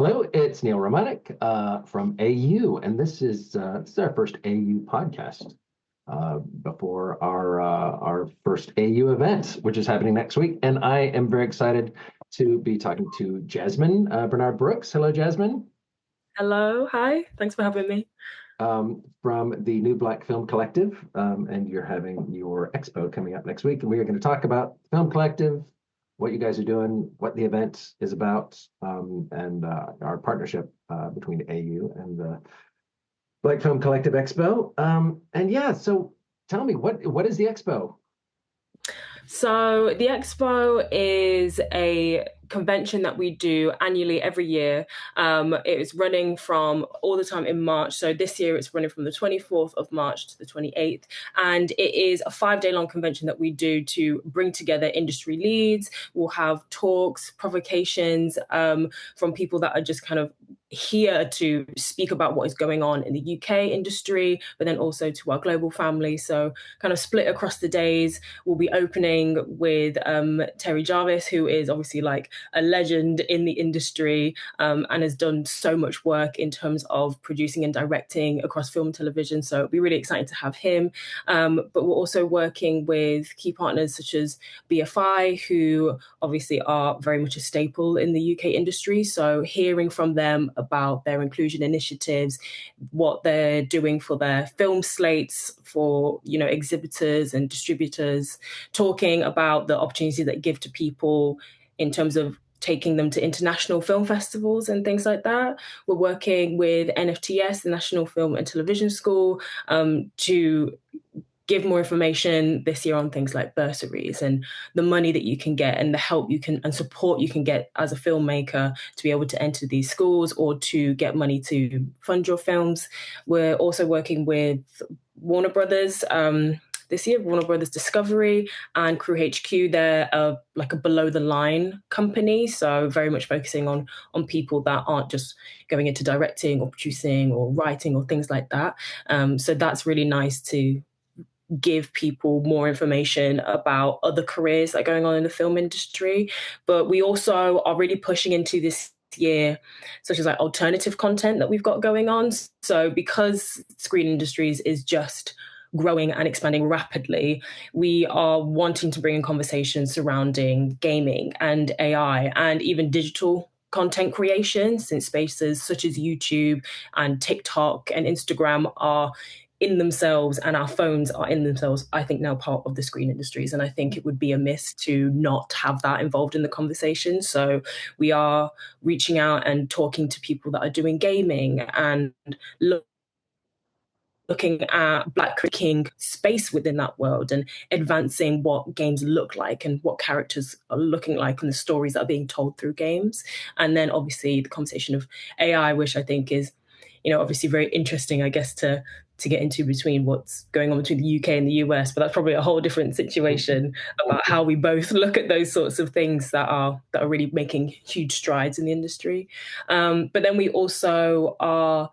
Hello, it's Neal Romanek from AU, and this is our first AU podcast before our first AU event, which is happening next week. And I am very excited to be talking to Jasmine Bernard-Brooks. Hello, Jasmine. Hello, hi. Thanks for having me. From the New Black Film Collective, and you're having your expo coming up next week, and we are going to talk about Film Collective, what you guys are doing, what the event is about, and our partnership between AU and the Black Film Collective Expo. And yeah, so tell me, what is the expo? So the expo is a convention that we do annually every year. It is running from all the time in March. So this year it's running from the 24th of March to the 28th. And it is a 5-day long convention that we do to bring together industry leads. We'll have talks, provocations from people that are just kind of here to speak about what is going on in the UK industry, but then also to our global family. So kind of split across the days. We'll be opening with Terry Jarvis, who is obviously like a legend in the industry and has done so much work in terms of producing and directing across film and television. So it'll be really exciting to have him. But we're also working with key partners such as BFI, who obviously are very much a staple in the UK industry. So hearing from them about their inclusion initiatives, what they're doing for their film slates, for exhibitors and distributors, talking about the opportunity that give to people in terms of taking them to international film festivals and things like that. We're working with NFTS, the National Film and Television School, to give more information this year on things like bursaries and the money that you can get and the help you can and support you can get as a filmmaker to be able to enter these schools or to get money to fund your films. We're also working with Warner Brothers this year, Warner Brothers Discovery and Crew HQ. They're like a below the line company, so very much focusing on people that aren't just going into directing or producing or writing or things like that. So that's really nice to give people more information about other careers that are going on in the film industry. But we also are really pushing into this year, such as like alternative content that we've got going on. So because Screen Industries is just growing and expanding rapidly, we are wanting to bring in conversations surrounding gaming and AI and even digital content creation, since spaces such as YouTube and TikTok and Instagram are in themselves and our phones are in themselves, I think, now part of the Screen Industries. And I think it would be amiss to not have that involved in the conversation. So we are reaching out and talking to people that are doing gaming and looking at Black King space within that world and advancing what games look like and what characters are looking like and the stories that are being told through games. And then obviously the conversation of AI, which I think is, obviously very interesting, I guess, to get into between what's going on between the UK and the US, but that's probably a whole different situation about how we both look at those sorts of things that are really making huge strides in the industry. But then we also are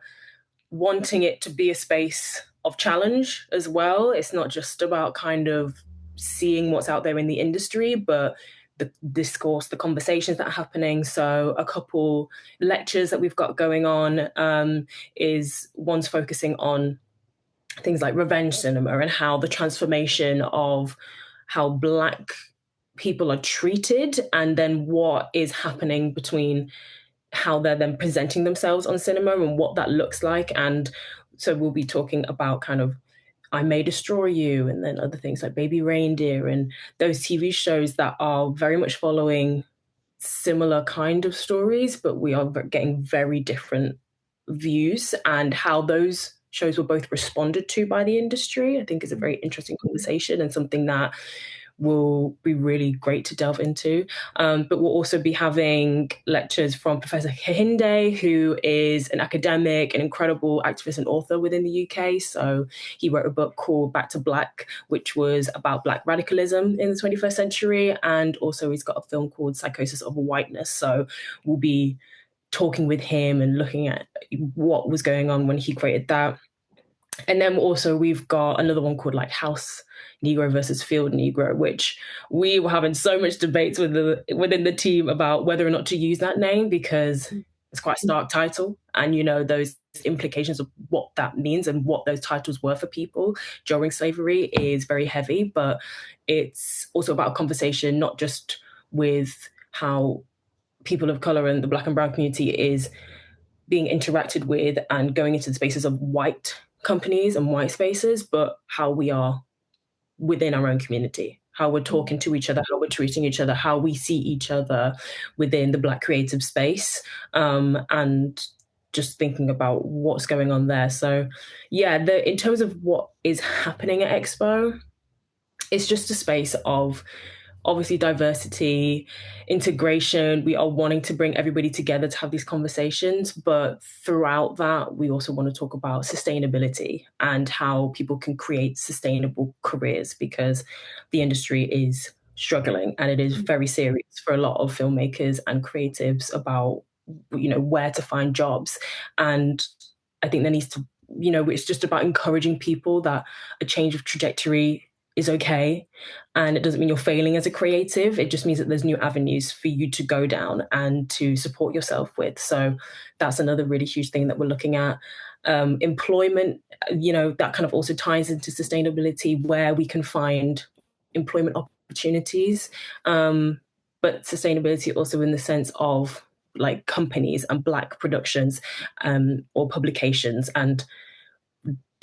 wanting it to be a space of challenge as well. It's not just about kind of seeing what's out there in the industry, but the discourse, the conversations that are happening. So a couple lectures that we've got going on is one's focusing on things like revenge cinema and how the transformation of how Black people are treated and then what is happening between how they're then presenting themselves on cinema and what that looks like. And so we'll be talking about kind of I May Destroy You and then other things like Baby Reindeer and those TV shows that are very much following similar kind of stories, but we are getting very different views, and how those shows were both responded to by the industry, I think is a very interesting conversation and something that will be really great to delve into. But we'll also be having lectures from Professor Kahinde, who is an academic, an incredible activist and author within the UK. So he wrote a book called Back to Black, which was about Black radicalism in the 21st century. And also he's got a film called Psychosis of Whiteness. So we'll be talking with him and looking at what was going on when he created that. And then also we've got another one called like House Negro versus Field Negro, which we were having so much debates within the team about whether or not to use that name, because it's quite a stark title, and those implications of what that means and what those titles were for people during slavery is very heavy. But it's also about a conversation not just with how people of color and the Black and brown community is being interacted with and going into the spaces of white companies and white spaces, but how we are within our own community, how we're talking to each other, how we're treating each other, how we see each other within the Black creative space, and just thinking about what's going on there. So, yeah, in terms of what is happening at Expo, it's just a space of obviously diversity, integration. We are wanting to bring everybody together to have these conversations, but throughout that, we also want to talk about sustainability and how people can create sustainable careers, because the industry is struggling and it is very serious for a lot of filmmakers and creatives about where to find jobs. And I think there needs to, it's just about encouraging people that a change of trajectory is okay. And it doesn't mean you're failing as a creative. It just means that there's new avenues for you to go down and to support yourself with. So that's another really huge thing that we're looking at. Employment, that kind of also ties into sustainability, where we can find employment opportunities. But sustainability also in the sense of like companies and Black productions, or publications, and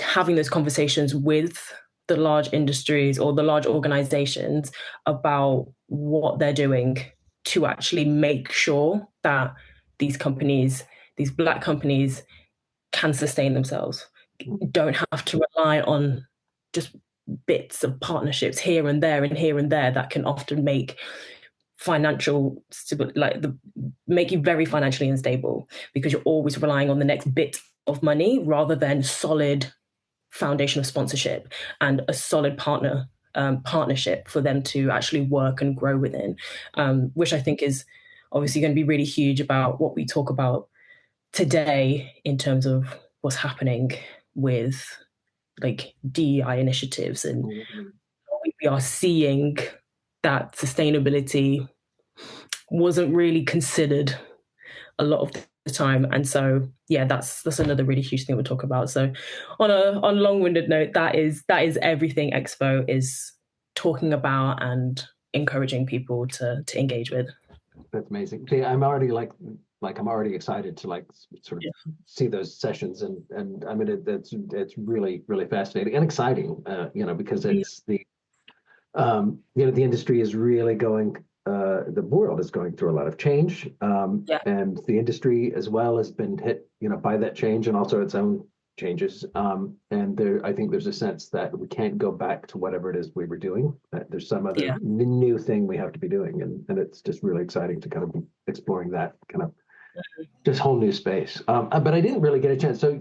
having those conversations with the large industries or the large organizations about what they're doing to actually make sure that these companies, these Black companies, can sustain themselves, don't have to rely on just bits of partnerships here and there and here and there that can often make financial make you very financially unstable, because you're always relying on the next bit of money rather than solid foundation of sponsorship and a solid partnership for them to actually work and grow within, which I think is obviously going to be really huge about what we talk about today in terms of what's happening with like DEI initiatives. And we are seeing that sustainability wasn't really considered a lot of the time. And so, yeah, that's another really huge thing we'll talk about. So on a long-winded note, that is everything Expo is talking about and encouraging people to engage with. That's amazing. See, I'm already I'm already excited to sort of see those sessions, and I mean it's really fascinating and exciting, because it's the the industry is really going, the world is going through a lot of change, and the industry as well has been hit by that change and also its own changes, and I think there's a sense that we can't go back to whatever it is we were doing, that there's some other new thing we have to be doing, and it's just really exciting to kind of be exploring that kind of just whole new space. But I didn't really get a chance. So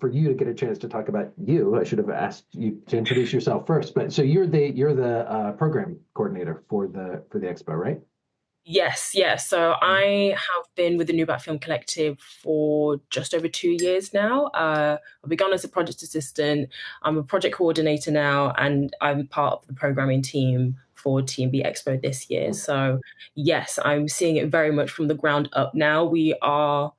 for you to get a chance to talk about you, I should have asked you to introduce yourself first. But so you're the program coordinator for the expo, right? Yes. So I have been with the New Black Film Collective for just over 2 years now. I've begun as a project assistant. I'm a project coordinator now, and I'm part of the programming team for TNB Expo this year. So yes, I'm seeing it very much from the ground up now. We are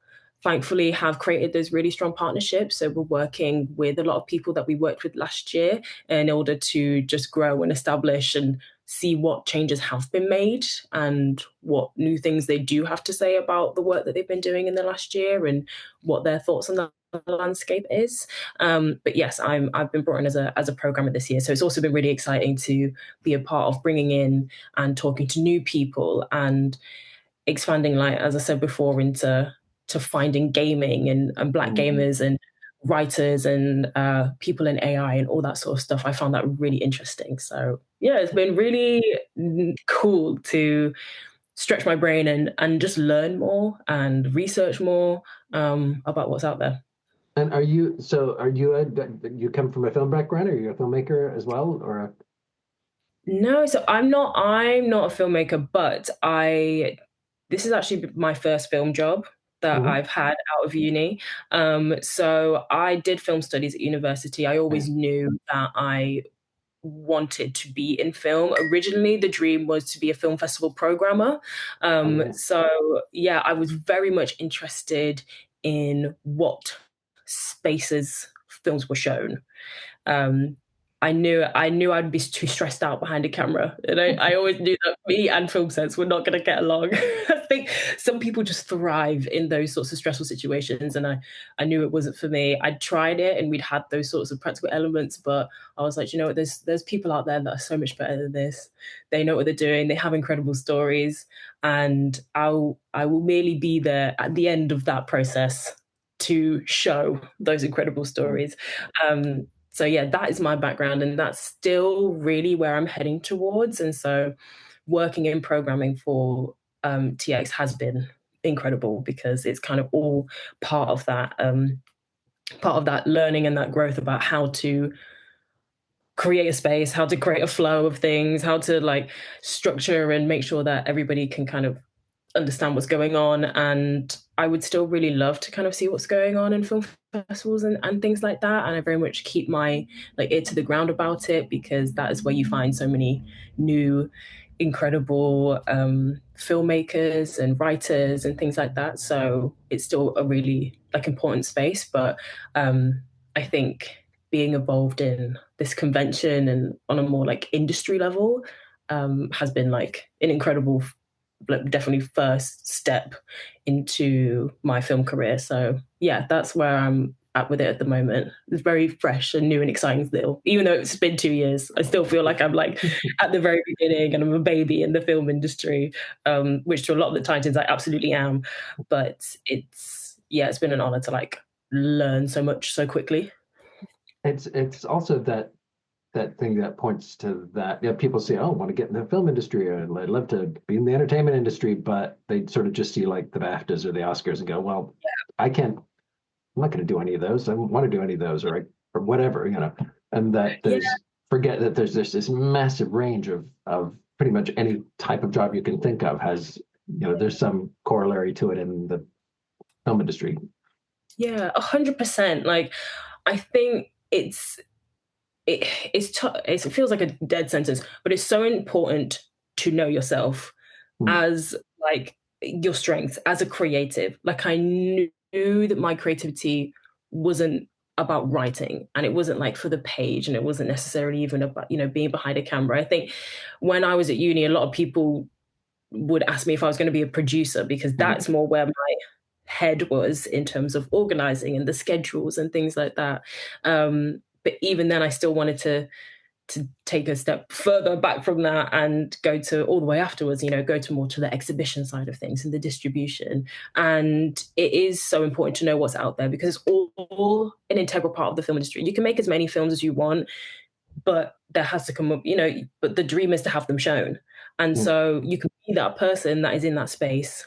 thankfully have created those really strong partnerships. So we're working with a lot of people that we worked with last year in order to just grow and establish and see what changes have been made and what new things they do have to say about the work that they've been doing in the last year and what their thoughts on the landscape is. But yes, I've been brought in as a programmer this year. So it's also been really exciting to be a part of bringing in and talking to new people and expanding, like, as I said before, into finding gaming and Black gamers and writers and people in AI and all that sort of stuff. I found that really interesting. So yeah, it's been really cool to stretch my brain and just learn more and research more about what's out there. And you come from a film background? Are you a filmmaker as well, or? No, so I'm not a filmmaker, but this is actually my first film job that I've had out of uni. So I did film studies at university. I always knew that I wanted to be in film. Originally, the dream was to be a film festival programmer. Oh, yeah. So, yeah, I was very much interested in what spaces films were shown. Um, I knew I'd be too stressed out behind a camera, and I always knew that me and film sets were not going to get along. I think some people just thrive in those sorts of stressful situations, and I knew it wasn't for me. I'd tried it, and we'd had those sorts of practical elements, but I was like, you know what, there's people out there that are so much better than this. They know what they're doing. They have incredible stories, and I will merely be there at the end of that process to show those incredible stories. So yeah, that is my background, and that's still really where I'm heading towards. And so, working in programming for TX has been incredible because it's kind of all part of that learning and that growth about how to create a space, how to create a flow of things, how to like structure and make sure that everybody can kind of understand what's going on. And I would still really love to kind of see what's going on in film festivals and things like that. And I very much keep my like ear to the ground about it because that is where you find so many new incredible filmmakers and writers and things like that. So it's still a really like important space. But I think being involved in this convention and on a more like industry level has been like an incredible definitely first step into my film career. So yeah, that's where I'm at with it at the moment. It's very fresh and new and exciting still. Even though it's been 2 years, I still feel like I'm like at the very beginning and I'm a baby in the film industry, which to a lot of the titans I absolutely am. But it's been an honor to like learn so much so quickly. It's also that thing that points to that. Yeah, people say, "Oh, I want to get in the film industry, or I'd love to be in the entertainment industry," but they sort of just see like the BAFTAs or the Oscars and go, "Well, I can't. I'm not going to do any of those. I don't want to do any of those, or whatever, you know." And that Yeah. there's forget that there's this massive range of pretty much any type of job you can think of has, there's some corollary to it in the film industry. Yeah, 100%. Like, I think it feels like a dead sentence, but it's so important to know yourself Mm, as like your strengths as a creative. Like I knew that my creativity wasn't about writing and it wasn't like for the page and it wasn't necessarily even about, being behind a camera. I think when I was at uni, a lot of people would ask me if I was going to be a producer because mm, that's more where my head was in terms of organizing and the schedules and things like that. But even then, I still wanted to take a step further back from that and go to all the way afterwards, go to more to the exhibition side of things and the distribution. And it is so important to know what's out there because it's all an integral part of the film industry. You can make as many films as you want, but there has to come up, but the dream is to have them shown. And mm, so you can be that person that is in that space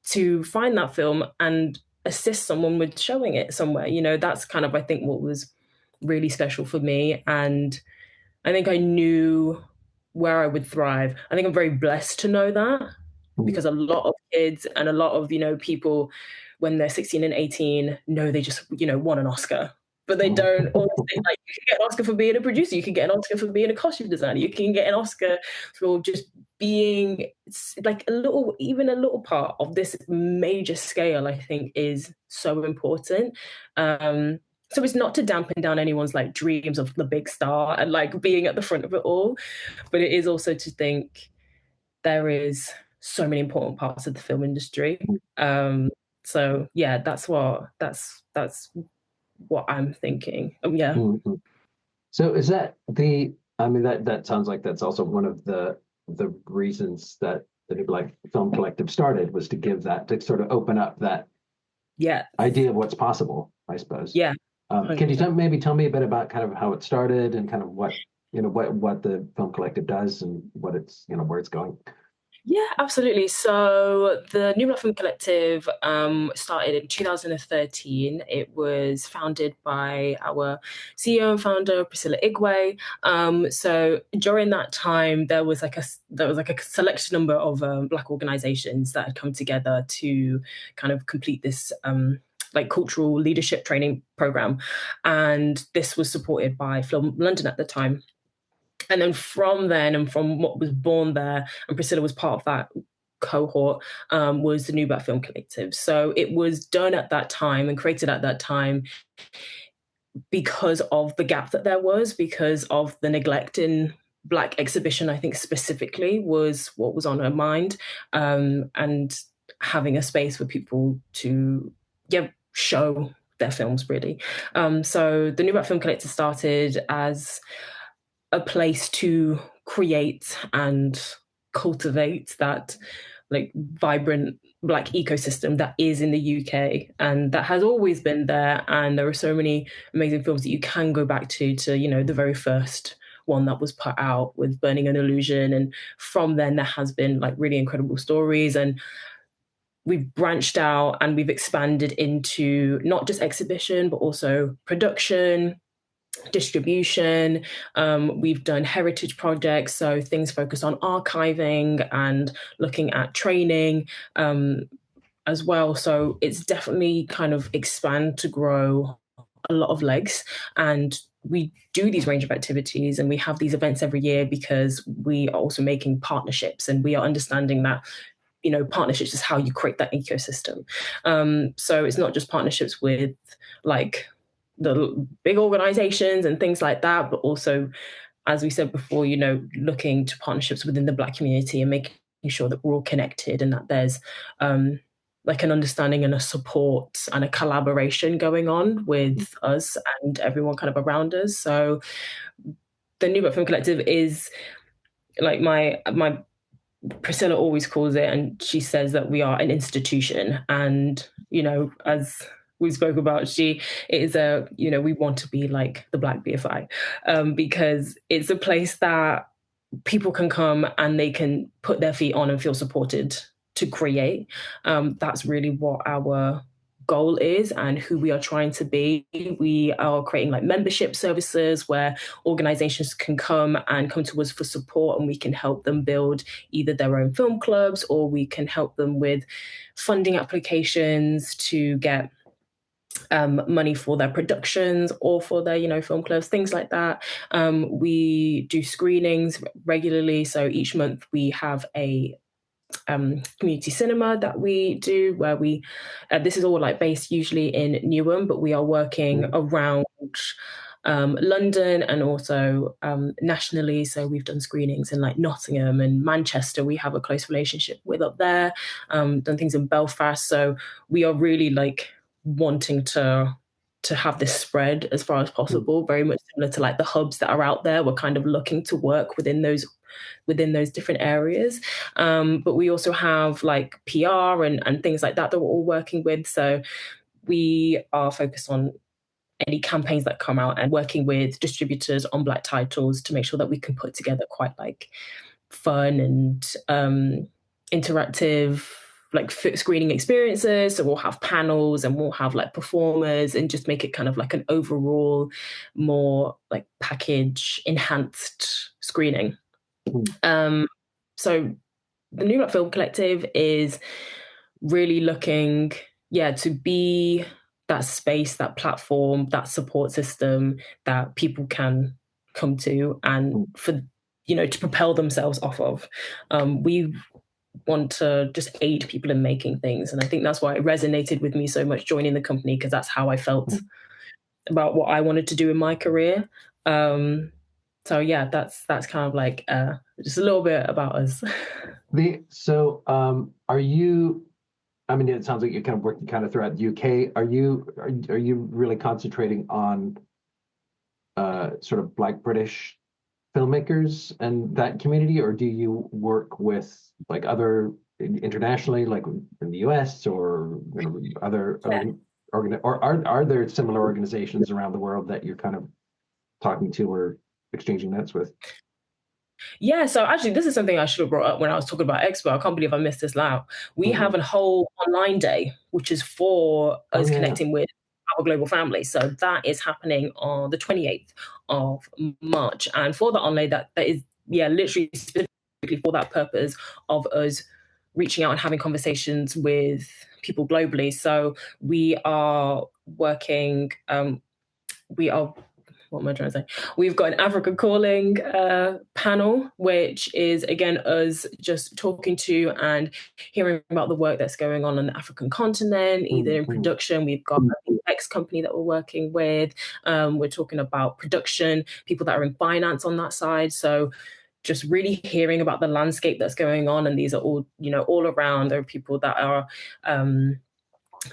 to find that film and assist someone with showing it somewhere. That's kind of, I think, what was really special for me. And I think I knew where I would thrive. I think I'm very blessed to know that mm, because a lot of kids and a lot of, people when they're 16 and 18 know they just, want an Oscar. But they mm, don't always think like you can get an Oscar for being a producer, you can get an Oscar for being a costume designer, you can get an Oscar for just being like even a little part of this major scale, I think is so important. So it's not to dampen down anyone's like dreams of the big star and like being at the front of it all, but it is also to think there is so many important parts of the film industry. So yeah, that's what I'm thinking. Yeah. mm, mm. So is that the? I mean, that sounds like that's also one of the reasons that the New Black Film Collective started was to give that to sort of open up that Yeah. idea of what's possible, I suppose. Yeah. Can you 100%. maybe tell me a bit about kind of how it started and kind of what the film collective does and what it's where it's going? Yeah, absolutely. So the New Black Film Collective started in 2013. It was founded by our CEO and founder Priscilla Igwe. So during that time, there was like a select number of Black organizations that had come together to kind of complete this. Like cultural leadership training program, and this was supported by Film London at the time. And then from then, and from what was born there, and Priscilla was part of that cohort, was the New Black Film Collective. So it was done at that time and created at that time because of the gap that there was, because of the neglect in Black exhibition, I think specifically was what was on her mind, and having a space for people to show their films, really. So the New Black Film Collective started as a place to create and cultivate that like vibrant Black ecosystem that is in the UK and that has always been there. And there are so many amazing films that you can go back to, the very first one that was put out with Burning an Illusion. And from then there has been like really incredible stories, and we've branched out and we've expanded into not just exhibition, but also production, distribution. We've done heritage projects, so things focused on archiving and looking at training as well. So it's definitely kind of expand to grow a lot of legs. And we do these range of activities and we have these events every year because we are also making partnerships, and we are understanding that partnerships is how you create that ecosystem. So it's not just partnerships with like the big organizations and things like that, but also, as we said before, looking to partnerships within the Black community and making sure that we're all connected and that there's like an understanding and a support and a collaboration going on with us and everyone kind of around us. So the New Black Film Collective is like my Priscilla always calls it, and she says that we are an institution. And, as we spoke about, it is we want to be like the Black BFI, because it's a place that people can come and they can put their feet on and feel supported to create. That's really what our goal is and who we are trying to be. We are creating like membership services where organizations can come to us for support, and we can help them build either their own film clubs, or we can help them with funding applications to get money for their productions or for their film clubs, things like that. We do screenings regularly, so each month we have a community cinema that we do, where we this is all like based usually in Newham, but we are working around London and also nationally. So we've done screenings in like Nottingham and Manchester. We have a close relationship with up there. Done things in Belfast. So we are really like wanting to have this spread as far as possible, very much similar to like the hubs that are out there. We're kind of looking to work within those different areas. But we also have like PR and things like that we're all working with. So we are focused on any campaigns that come out and working with distributors on Black titles to make sure that we can put together quite like fun and interactive like screening experiences. So we'll have panels and we'll have like performers, and just make it kind of like an overall more like package enhanced screening. So the New Black Film Collective is really looking to be that space, that platform, that support system that people can come to and for to propel themselves off of. We want to just aid people in making things, and I think that's why it resonated with me so much joining the company, because that's how I felt about what I wanted to do in my career. So yeah, that's kind of like just a little bit about us. Are you? I mean, it sounds like you're kind of working kind of throughout the UK. Are you really concentrating on sort of Black British filmmakers and that community, or do you work with like other internationally, like in the US or other or are there similar organizations around the world that you're kind of talking to or exchanging notes with? Yeah, so actually, this is something I should have brought up when I was talking about Expo. I can't believe I missed this out. We have a whole online day, which is for us connecting with our global family. So that is happening on the 28th of March. And for the online, that is, literally specifically for that purpose of us reaching out and having conversations with people globally. So we are working, what am I trying to say? We've got an Africa Calling panel, which is again us just talking to and hearing about the work that's going on the African continent, either in production. We've got the X company that we're working with. We're talking about production, people that are in finance on that side. So just really hearing about the landscape that's going on, and these are all, all around. There are people that are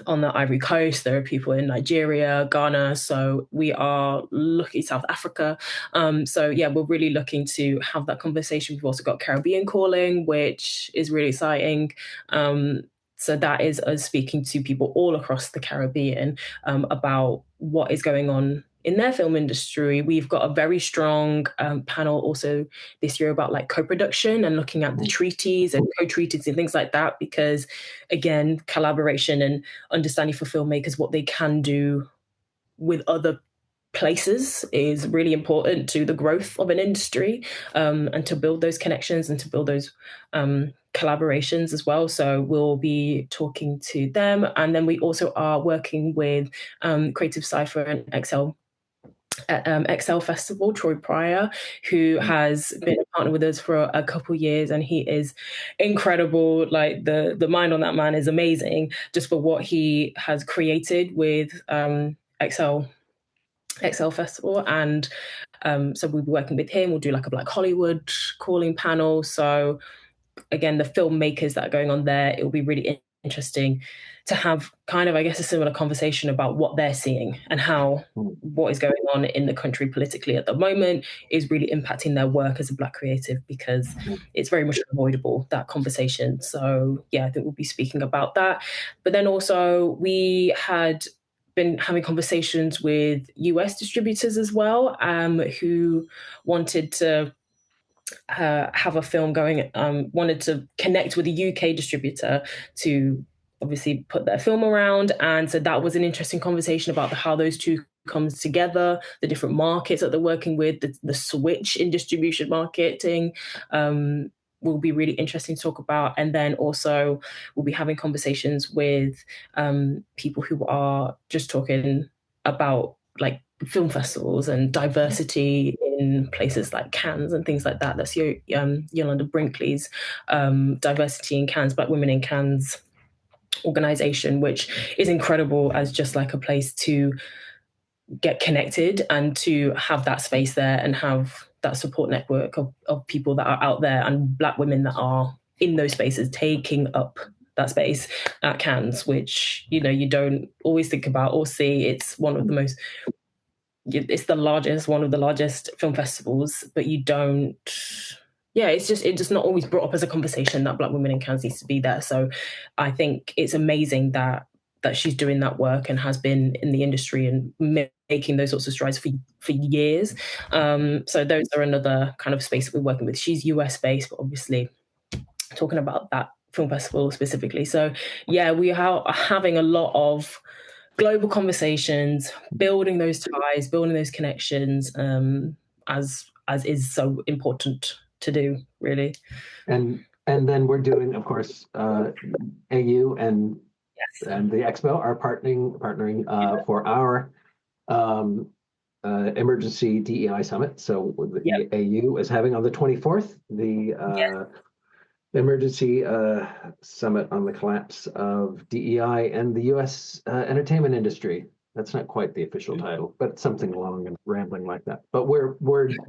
on the Ivory Coast. There are people in Nigeria, Ghana. So we are looking South Africa. So yeah, we're really looking to have that conversation. We've also got Caribbean Calling, which is really exciting. So that is us speaking to people all across the Caribbean about what is going on in their film industry. We've got a very strong panel also this year about like co-production and looking at the treaties and co-treaties and things like that, because again, collaboration and understanding for filmmakers what they can do with other places is really important to the growth of an industry, and to build those connections and to build those collaborations as well. So we'll be talking to them. And then we also are working with Creative Cypher and Excel at Excel Festival, Troy Pryor, who has been a partner with us for a couple of years, and he is incredible. Like the mind on that man is amazing, just for what he has created with Excel Festival. And so we'll be working with him. We'll do like a Black Hollywood calling panel. So again, the filmmakers that are going on there, it will be really interesting to have kind of, I guess, a similar conversation about what they're seeing and how what is going on in the country politically at the moment is really impacting their work as a Black creative, because it's very much unavoidable, that conversation. So yeah, I think we'll be speaking about that. But then also we had been having conversations with US distributors as well, who wanted to have a film going, wanted to connect with a UK distributor to obviously put their film around. And so that was an interesting conversation about how those two comes together, the different markets that they're working with, the switch in distribution marketing. Will be really interesting to talk about. And then also we'll be having conversations with people who are just talking about like film festivals and diversity in places like Cannes and things like that. That's Yolanda Brinkley's Diversity in Cannes, Black Women in Cannes organization, which is incredible as just like a place to get connected and to have that space there and have that support network of people that are out there and Black women that are in those spaces taking up that space at Cannes, which, you don't always think about or see. It's one of the most, it's the largest, one of the largest film festivals, but you don't, it's just not always brought up as a conversation that Black women in Cannes needs to be there. So I think it's amazing that she's doing that work and has been in the industry and making those sorts of strides for years. So those are another kind of space that we're working with. She's US based, but obviously talking about that film festival specifically. So yeah, we are having a lot of global conversations, building those ties, building those connections, as is so important to do, really. And then we're doing, of course, AU and the Expo are partnering for our emergency DEI summit. So the AU is having on the 24th the emergency summit on the collapse of DEI and the U.S. Entertainment industry. That's not quite the official title, but something long and rambling like that. But we're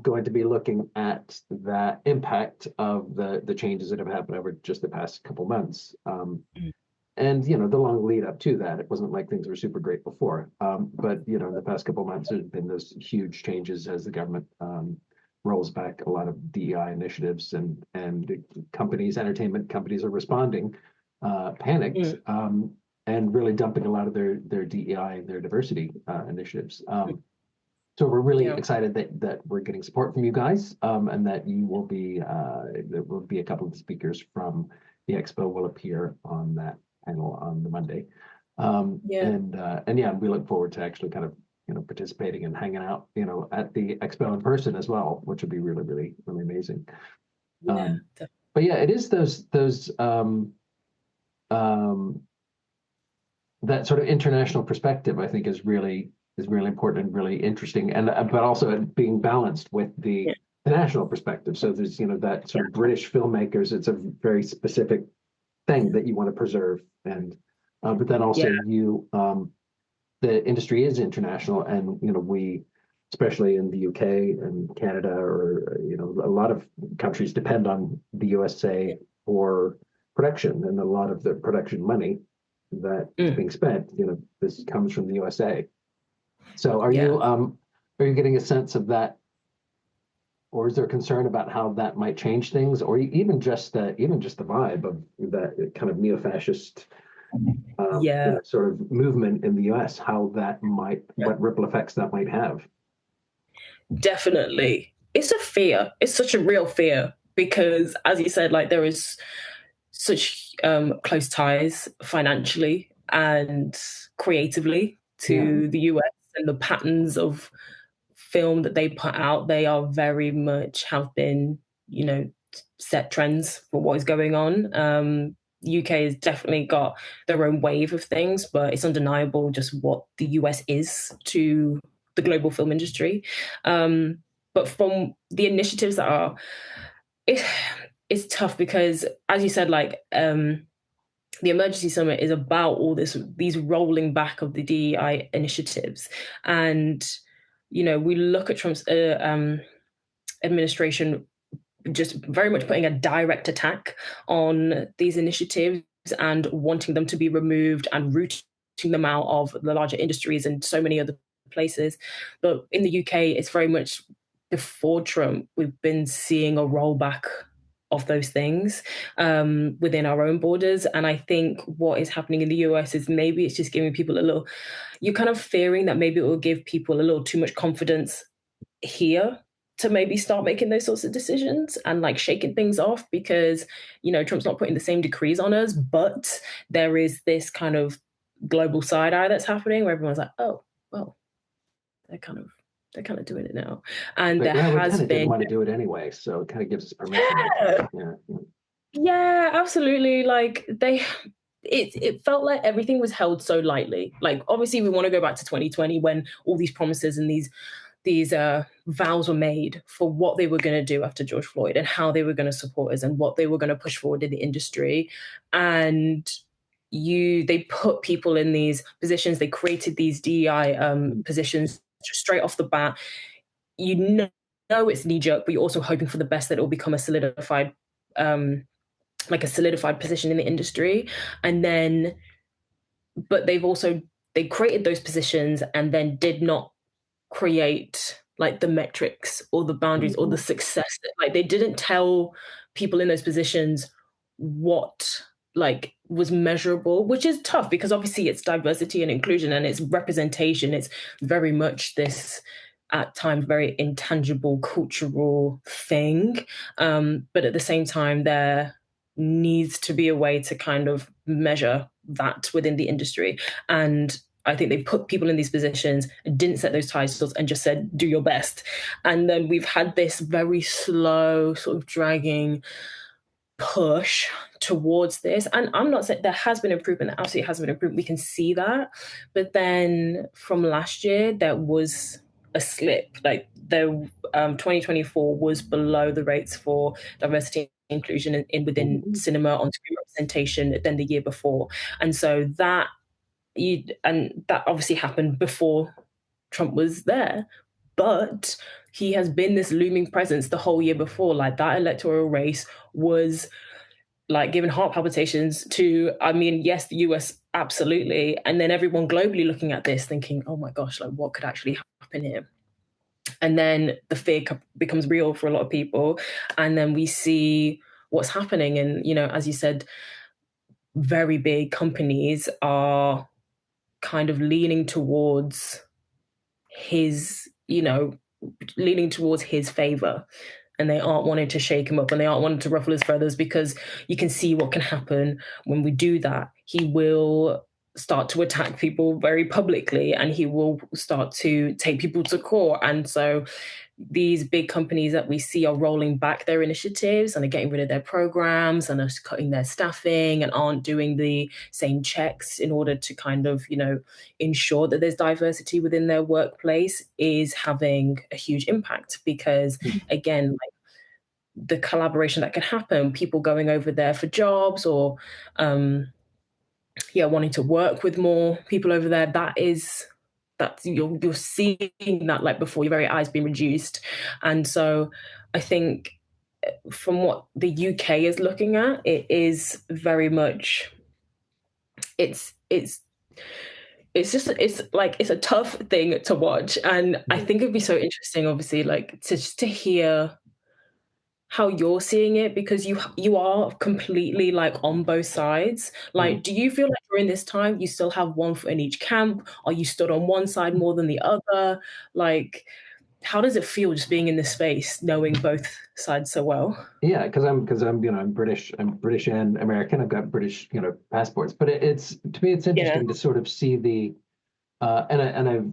going to be looking at that impact of the changes that have happened over just the past couple months. And, the long lead up to that, it wasn't like things were super great before. But, in the past couple months, there's been those huge changes as the government rolls back a lot of DEI initiatives, and entertainment companies are responding panicked, and really dumping a lot of their DEI and their diversity initiatives. So we're really excited that we're getting support from you guys, and that you will be, there will be a couple of speakers from the Expo will appear on that panel on the Monday. And we look forward to actually kind of, participating and hanging out, at the Expo in person as well, which would be really, really, really amazing. But yeah, it is those that sort of international perspective, I think, is really is really important and really interesting, and but also being balanced with the national perspective. So there's, that sort of British filmmakers. It's a very specific thing that you want to preserve, and but then also the industry is international, and we, especially in the UK and Canada, or a lot of countries depend on the USA for production, and a lot of the production money that is being spent, this comes from the USA. So are you getting a sense of that, or is there concern about how that might change things, or even just the vibe of that kind of neo-fascist sort of movement in the US, how that might, what ripple effects that might have? Definitely. It's a fear. It's such a real fear because, as you said, like there is such close ties financially and creatively to the US, and the patterns of film that they put out, they are very much have been, set trends for what is going on. UK has definitely got their own wave of things, but it's undeniable just what the US is to the global film industry. But from the initiatives that are, it's tough because, as you said, like the Emergency Summit is about all these rolling back of the DEI initiatives, and we look at Trump's administration just very much putting a direct attack on these initiatives and wanting them to be removed and rooting them out of the larger industries and so many other places. But in the UK, it's very much before Trump, we've been seeing a rollback of those things within our own borders. And I think what is happening in the US is maybe it's just giving people you're kind of fearing that maybe it will give people a little too much confidence here to maybe start making those sorts of decisions and like shaking things off, because, Trump's not putting the same decrees on us, but there is this kind of global side eye that's happening where everyone's like, oh, well, they're kind of doing it now. And But, there has we been, didn't want to do it anyway, so it kind of gives us permission. Yeah, absolutely. Like it felt like everything was held so lightly. Like obviously we want to go back to 2020 when all these promises and these vows were made for what they were going to do after George Floyd and how they were going to support us and what they were going to push forward in the industry. And they put people in these positions. They created these DEI positions just straight off the bat. It's knee jerk, but you're also hoping for the best, that it will become a solidified position in the industry. And then, but they created those positions and then did not create like the metrics or the boundaries or the success. Like they didn't tell people in those positions what like was measurable, which is tough because obviously it's diversity and inclusion and it's representation. It's very much this at times very intangible cultural thing. But at the same time, there needs to be a way to kind of measure that within the industry. And I think they put people in these positions, didn't set those titles, and just said, do your best. And then we've had this very slow, sort of dragging push towards this. And I'm not saying there has been improvement, there absolutely has been improvement. We can see that. But then from last year, there was a slip. Like 2024 was below the rates for diversity and inclusion within cinema on screen representation than the year before. And so that obviously happened before Trump was there, but he has been this looming presence the whole year before. Like that electoral race was like giving heart palpitations to, yes, the US, absolutely. And then everyone globally looking at this thinking, oh my gosh, like what could actually happen here? And then the fear becomes real for a lot of people. And then we see what's happening. And, as you said, very big companies are kind of leaning towards his favor, and they aren't wanting to shake him up and they aren't wanting to ruffle his feathers, because you can see what can happen when we do that. He will start to attack people very publicly, and he will start to take people to court. And so these big companies that we see are rolling back their initiatives and are getting rid of their programs and are cutting their staffing and aren't doing the same checks in order to kind of, ensure that there's diversity within their workplace, is having a huge impact. Because again, like, the collaboration that can happen, people going over there for jobs, or wanting to work with more people over there, that's you're seeing that, like, before your very eyes being reduced. And so I think from what the UK is looking at, it is very much, it's a tough thing to watch. And I think it'd be so interesting, obviously, like, to hear how you're seeing it, because you are completely, like, on both sides. Like, do you feel like during this time you still have one foot in each camp? Are you stood on one side more than the other? Like, how does it feel just being in this space, knowing both sides so well? Yeah, because I'm I'm British and American. I've got British passports, but it's to me it's Yeah. interesting to sort of see the I've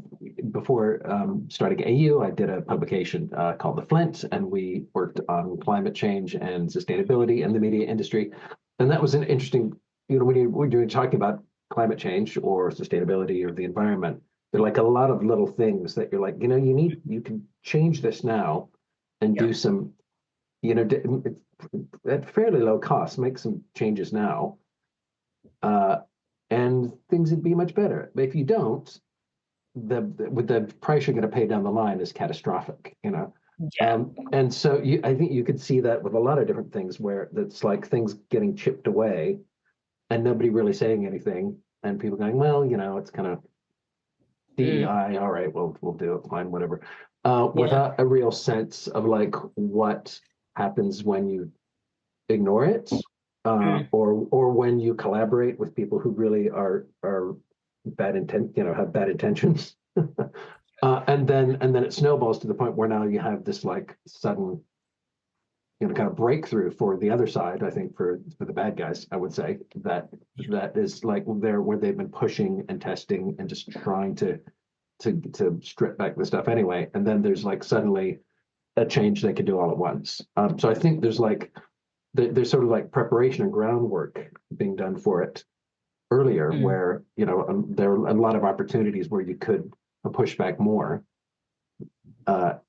before starting AU, I did a publication called The Flint, and we worked on climate change and sustainability in the media industry, and that was an interesting, when you're talking about climate change or sustainability or the environment, there are like a lot of little things that you're like, you can change this now and Yeah. do some, at fairly low cost, make some changes now, uh, and things would be much better. But if you don't, with the price you're going to pay down the line is catastrophic, Yeah. and so I think you could see that with a lot of different things where it's like things getting chipped away and nobody really saying anything, and people going, well, it's kind of Mm. DEI, all right, we'll do it, fine, whatever, Yeah. without a real sense of like what happens when you ignore it, Mm. or when you collaborate with people who really are bad intent, have bad intentions. And then it snowballs to the point where now you have this like sudden, kind of breakthrough for the other side. I think for the bad guys, I would say that is like where they've been pushing and testing and just trying to strip back the stuff anyway. And then there's like suddenly a change they can do all at once. So I think there's sort of like preparation and groundwork being done for it earlier, Mm. where there are a lot of opportunities where you could push back more,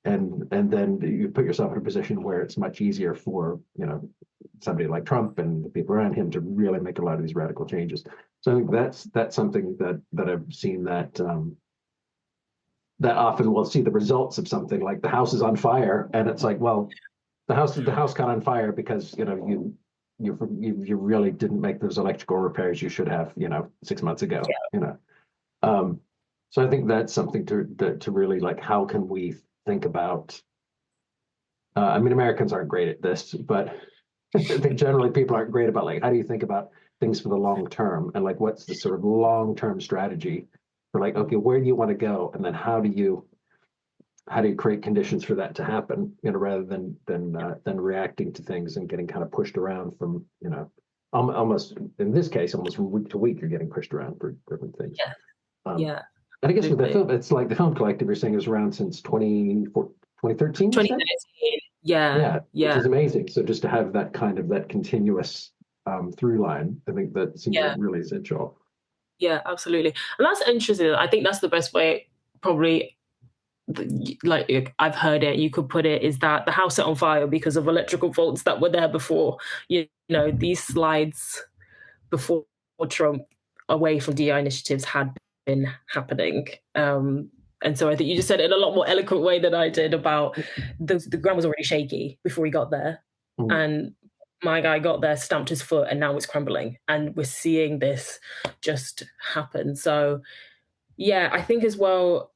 and then you put yourself in a position where it's much easier for somebody like Trump and the people around him to really make a lot of these radical changes. So I think that's something that I've seen, that often we'll see the results of something like the house is on fire, and it's like, well, the house caught on fire because you really didn't make those electrical repairs you should have 6 months ago. Um, so I think that's something to really like. How can we think about? I mean, Americans aren't great at this, but I think generally people aren't great about like how do you think about things for the long term, and like what's the sort of long term strategy for like, okay, where do you want to go, and then how do you create conditions for that to happen, rather than reacting to things and getting kind of pushed around from, almost in this case, almost from week to week, you're getting pushed around for different things. Yeah. Um, Yeah. and I guess with the Absolutely. film, it's like the Film Collective you're saying is around since 2013, you said? 2013. Yeah. Yeah, which Yeah. is amazing. So just to have that kind of that continuous through line, I think that seems like Yeah. really essential. Yeah. Absolutely. And that's interesting. I think that's the best way, probably, like I've heard it, you could put it, is that the house set on fire because of electrical faults that were there before. These slides before Trump away from DI initiatives had been happening. And so I think you just said it in a lot more eloquent way than I did, about the ground was already shaky before he got there. Mm. And my guy got there, stamped his foot, and now it's crumbling. And we're seeing this just happen. So, yeah, I think as well,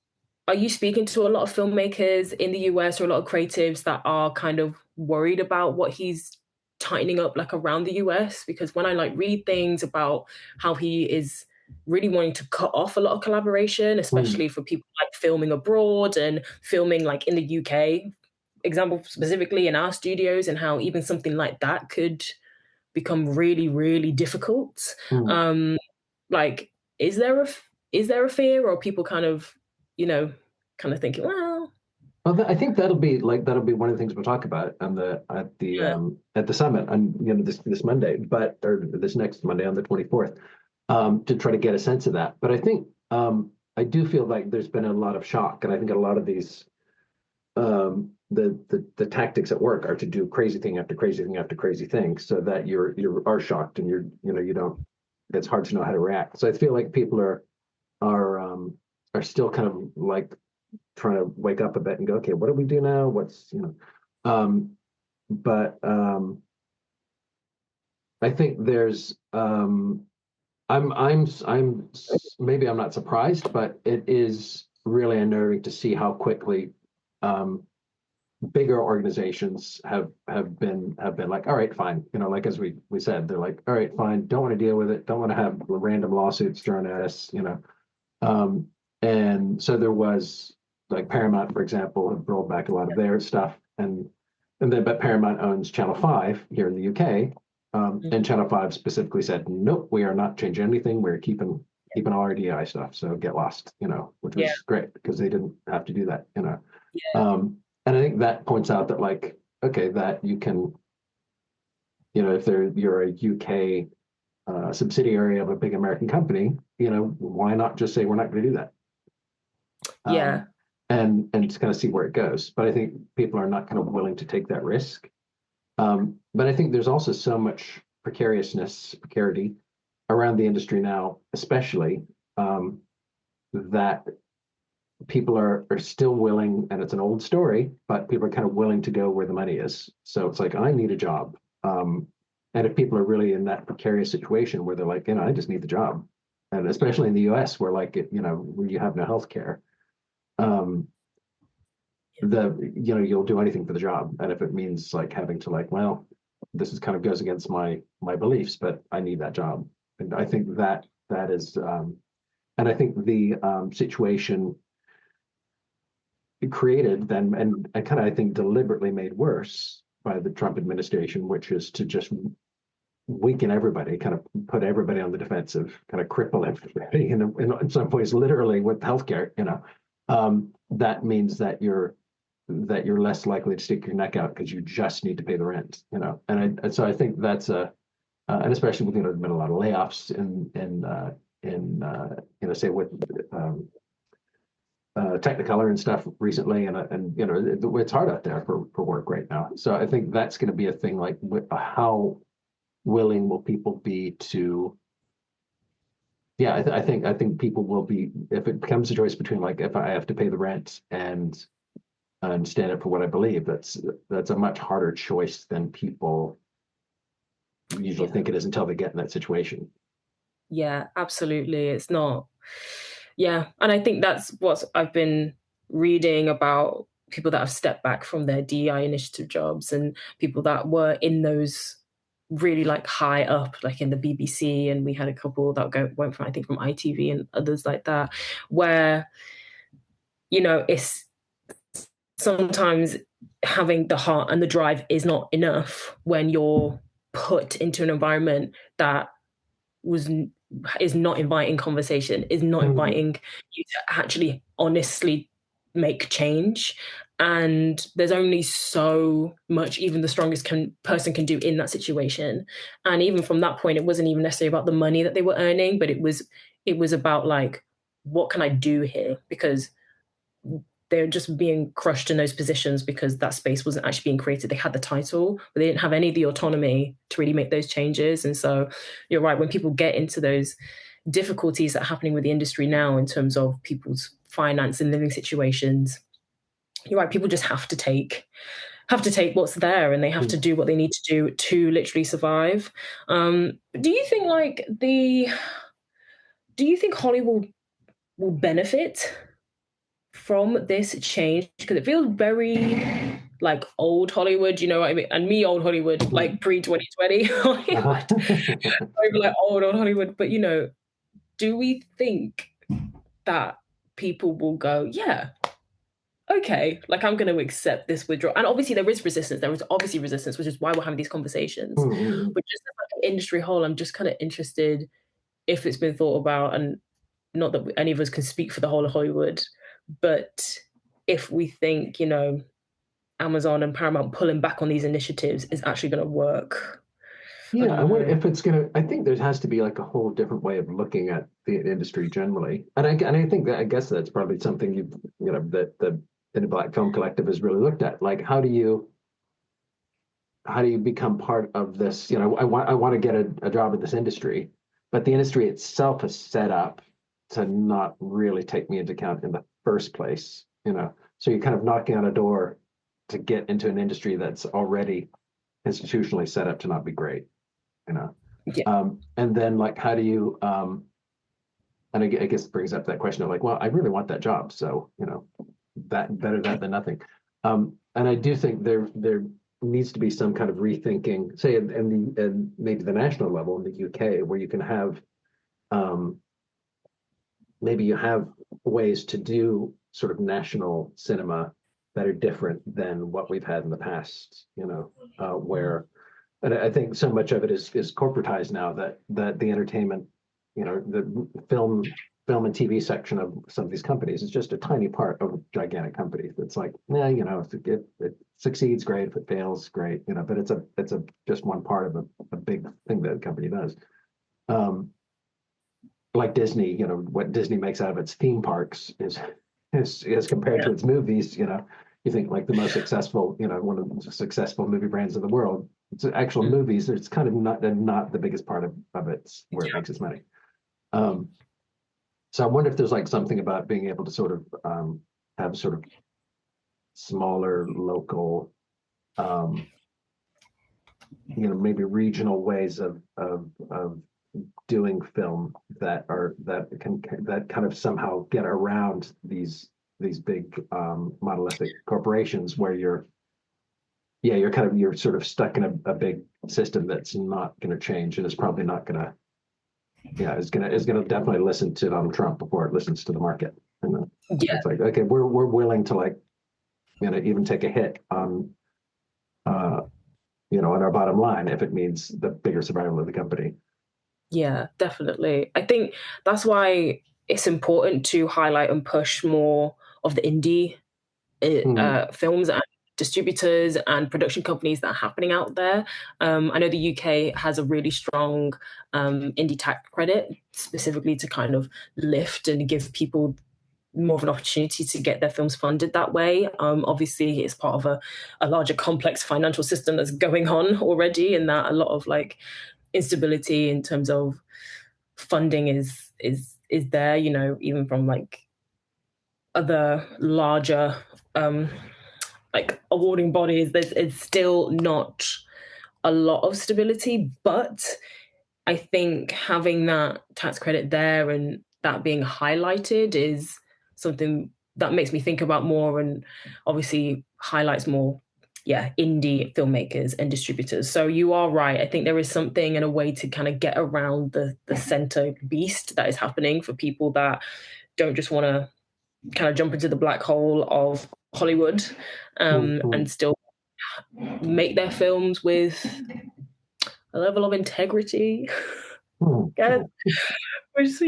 are you speaking to a lot of filmmakers in the US, or a lot of creatives that are kind of worried about what he's tightening up, like, around the US? Because when I, like, read things about how he is really wanting to cut off a lot of collaboration, Mm. especially for people like filming abroad and filming like in the UK, example specifically in our studios, and how even something like that could become really, really difficult. Mm. Um, like, is there a fear, or people kind of, kind of thinking, well, Well, I think that'll be one of the things we'll talk about on yeah, at the summit on this Monday, or this next Monday on the 24th, to try to get a sense of that. But I think I do feel like there's been a lot of shock, and I think a lot of these the tactics at work are to do crazy thing after crazy thing after crazy thing, so that you are shocked and you don't. It's hard to know how to react. So I feel like people are still kind of like trying to wake up a bit and go, okay, what do we do now? But I think there's I'm maybe I'm not surprised, but it is really unnerving to see how quickly um, bigger organizations have been like, all right, fine, like as we said, they're like, all right, fine, don't want to deal with it, don't want to have random lawsuits thrown at us. Um, and so there was like Paramount, for example, have rolled back a lot of their stuff, but Paramount owns Channel 5 here in the UK, and Channel 5 specifically said, nope, we are not changing anything. We're keeping all our DEI stuff. So get lost, which yeah, was great because they didn't have to do that. yeah, And I think that points out that like, okay, that you can, if you're a UK subsidiary of a big American company, why not just say we're not going to do that? yeah, And just kind of see where it goes. But I think people are not kind of willing to take that risk. But I think there's also so much precarity around the industry now, especially that people are still willing, and it's an old story, but people are kind of willing to go where the money is. So it's like, I need a job. And if people are really in that precarious situation where they're like, I just need the job, and especially in the US where like where you have no health care, um, you'll do anything for the job. And if it means like having to like, well, this is kind of goes against my beliefs, but I need that job. And I think that is, and I think the situation created then, and kind of I think deliberately made worse by the Trump administration, which is to just weaken everybody, kind of put everybody on the defensive, kind of cripple everybody in some ways, literally with healthcare. That means that you're less likely to stick your neck out because you just need to pay the rent. And so I think that's and especially with there's been a lot of layoffs in say with Technicolor and stuff recently, and it's hard out there for work right now. So I think that's going to be a thing. Like, how willing will people be to? Yeah, I think people will be, if it becomes a choice between like if I have to pay the rent and stand up for what I believe, that's a much harder choice than people usually yeah, think it is until they get in that situation. yeah, absolutely. It's not. Yeah, and I think that's what I've been reading about people that have stepped back from their DEI initiative jobs, and people that were in those really like high up, like in the BBC, and we had a couple that went from, I think, from ITV and others like that, where it's sometimes having the heart and the drive is not enough when you're put into an environment that was is not inviting conversation, is not Mhm. inviting you to actually honestly make change. And there's only so much even the strongest person can do in that situation. And even from that point, it wasn't even necessarily about the money that they were earning, but it was about like, what can I do here? Because they're just being crushed in those positions because that space wasn't actually being created. They had the title, but they didn't have any of the autonomy to really make those changes. And so you're right, when people get into those difficulties that are happening with the industry now in terms of people's finance and living situations, you're right, people just have to take what's there, and they have to do what they need to do to literally survive. Do you think Hollywood will benefit from this change? Because it feels very like old Hollywood, you know what I mean? And me, old Hollywood, like pre 2020 Uh-huh. Hollywood, over like old Hollywood. But do we think that people will go, yeah, okay, like I'm going to accept this withdrawal? And obviously, there is resistance. There is obviously resistance, which is why we're having these conversations. Mhm. But just as like an industry whole, I'm just kind of interested. if it's been thought about, and not that any of us can speak for the whole of Hollywood, but if we think, Amazon and Paramount pulling back on these initiatives is actually going to work. I Yeah, I don't wonder know. if it's gonna. I think there has to be like a whole different way of looking at the industry generally, and I think that I guess that's probably something that the Black Film Collective has really looked at. Like, how do you become part of this? I want to get a job in this industry, but the industry itself is set up to not really take me into account in the first place. So you're kind of knocking on a door to get into an industry that's already institutionally set up to not be great. you know. Yeah. And then like, how do you, and I guess it brings up that question of like, well, I really want that job. So, that better that than nothing. And I do think there needs to be some kind of rethinking, say, and maybe the national level in the UK, where you can have, maybe you have ways to do sort of national cinema that are different than what we've had in the past, where, and I think so much of it is corporatized now that the entertainment, the film and TV section of some of these companies is just a tiny part of a gigantic company. That's like, yeah, if it succeeds, great. If it fails, great. But it's a just one part of a big thing that a company does. Like Disney, what Disney makes out of its theme parks is as compared Yeah. to its movies, you think like the most successful, one of the successful movie brands of the world. It's actual movies. It's kind of not the biggest part of its where it makes its money. So I wonder if there's like something about being able to sort of have sort of smaller local, maybe regional ways of doing film that kind of somehow get around these big monolithic corporations where you're sort of stuck in a big system that's not going to change and is probably not going to is gonna definitely listen to Donald Trump before it listens to the market. And Yeah. it's like, okay, we're willing to like even take a hit on on our bottom line if it means the bigger survival of the company. Yeah, definitely. I think that's why it's important to highlight and push more of the indie Mm, films and distributors and production companies that are happening out there. I know the UK has a really strong indie tax credit, specifically to kind of lift and give people more of an opportunity to get their films funded that way. Obviously, it's part of a larger complex financial system that's going on already, and that a lot of like instability in terms of funding is there. Even from like other larger like awarding bodies, it's still not a lot of stability. But I think having that tax credit there and that being highlighted is something that makes me think about more, and obviously highlights more, yeah, indie filmmakers and distributors. So you are right. I think there is something and a way to kind of get around the center beast that is happening for people that don't just want to kind of jump into the black hole of Hollywood, mm, mm, and still make their films with a level of integrity. mm, Guess, mm, which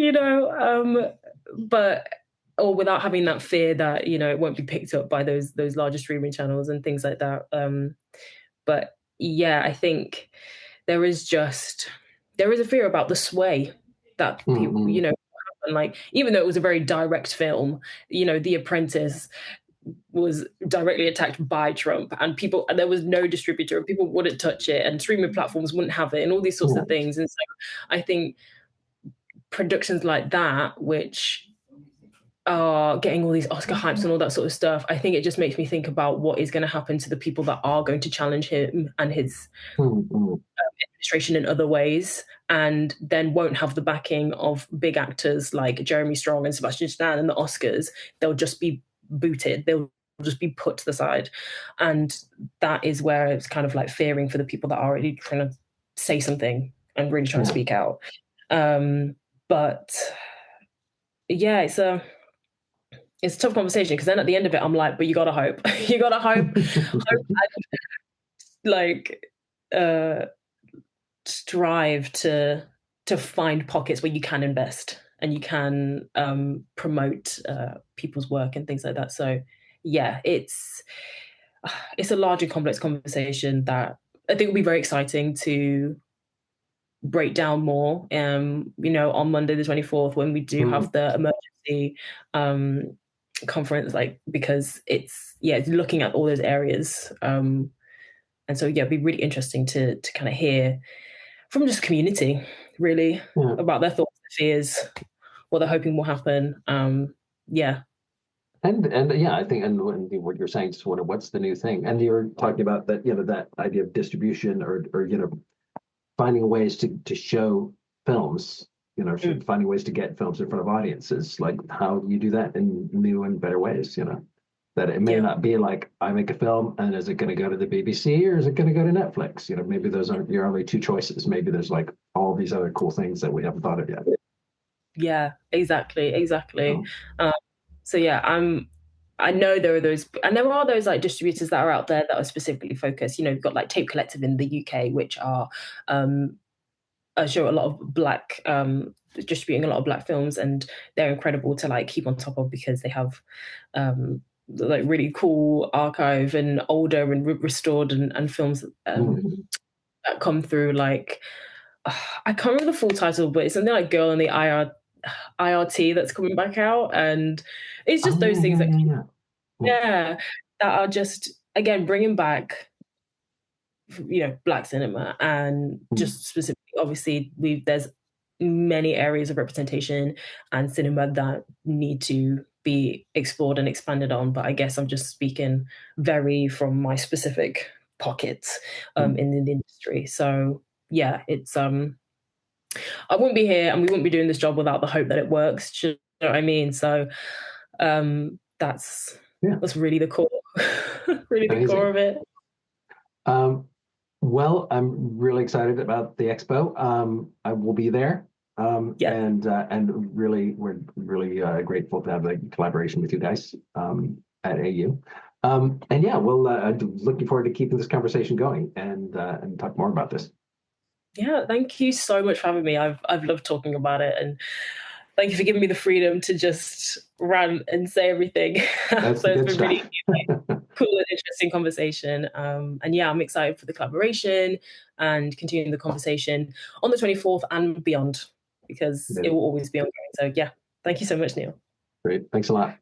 but or without having that fear that it won't be picked up by those larger streaming channels and things like that. But yeah, I think there is a fear about the sway that mm, people, mm. and like even though it was a very direct film, The Apprentice was directly attacked by Trump, and there was no distributor, and people wouldn't touch it, and streaming platforms wouldn't have it, and all these sorts of Right. things. And so I think productions like that, which are getting all these Oscar hypes and all that sort of stuff, I think it just makes me think about what is going to happen to the people that are going to challenge him and his Mm, mm, administration in other ways, and then won't have the backing of big actors like Jeremy Strong and Sebastian Stan and the Oscars. They'll just be booted. They'll just be put to the side. And that is where it's kind of like fearing for the people that are already trying to say something and really trying to yeah. speak out. But yeah, it's a tough conversation because then at the end of it, I'm like, but you gotta hope, you gotta hope, like strive to to find pockets where you can invest and you can promote people's work and things like that. So yeah, it's a large and complex conversation that I think will be very exciting to break down more. On Monday the 24th, when we do have the emergency conference, like, because it's looking at all those areas. And so it'd be really interesting to kind of hear from just community, really, about their thoughts, their fears, what they're hoping will happen. Yeah. And yeah, I think, and what you're saying, just what's the new thing? And you're talking about that, that idea of distribution, or finding ways to show films, finding ways to get films in front of audiences. Like, how do you do that in new and better ways? That it may not be like, I make a film and is it going to go to the BBC or is it going to go to Netflix? Maybe those aren't your only two choices. Maybe there's like all these other cool things that we haven't thought of yet. Yeah, exactly. Oh. So yeah, I know there are those, and there are those like distributors that are out there that are specifically focused. You've got like Tape Collective in the UK, which are show a lot of black, distributing a lot of black films, and they're incredible to like keep on top of because they have like really cool archive and older and restored and films that come through. Like, I can't remember the full title, but it's something like Girl in the IRT that's coming back out, and it's just those things that are just, again, bringing back black cinema, and just specifically, obviously, there's many areas of representation and cinema that need to be explored and expanded on, but I guess I'm just speaking very from my specific pockets in the industry. So yeah, it's I wouldn't be here and we wouldn't be doing this job without the hope that it works. You know what I mean? So that's really the core, really the core of it. Well, I'm really excited about the expo. I will be there. And really, we're really grateful to have the collaboration with you guys at AU. And yeah, we'll looking forward to keeping this conversation going and talk more about this. Yeah, thank you so much for having me. I've loved talking about it, and thank you for giving me the freedom to just rant and say everything. That's so it's been stuff. really cool and interesting conversation. And yeah, I'm excited for the collaboration and continuing the conversation on the 24th and beyond, because it will always be ongoing. So yeah, thank you so much, Neal. Great. Thanks a lot.